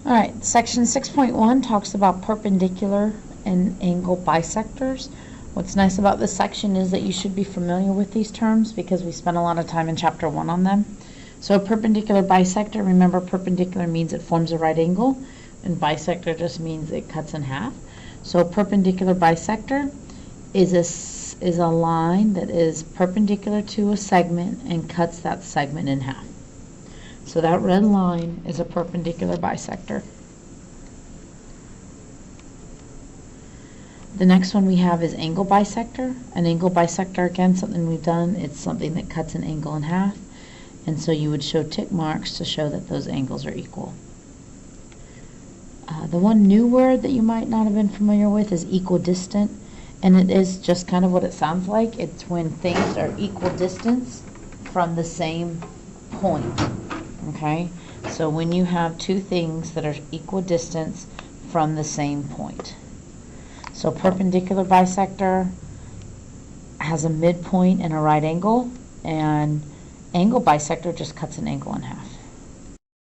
All right, section 6.1 talks about perpendicular and angle bisectors. What's nice about this section is that you should be familiar with these terms because we spent a lot of time in chapter 1 on them. So a perpendicular bisector, remember perpendicular means it forms a right angle, and bisector just means it cuts in half. So a perpendicular bisector is a line that is perpendicular to a segment and cuts that segment in half. So that red line is a perpendicular bisector. The next one we have is angle bisector. An angle bisector, again, something we've done, it's something that cuts an angle in half. And so you would show tick marks to show that those angles are equal. The one new word that you might not have been familiar with is equidistant. And it is just kind of what it sounds like. It's when things are equal distance from the same point. Okay, so when you have two things that are equal distance from the same point. So perpendicular bisector has a midpoint and a right angle, and angle bisector just cuts an angle in half.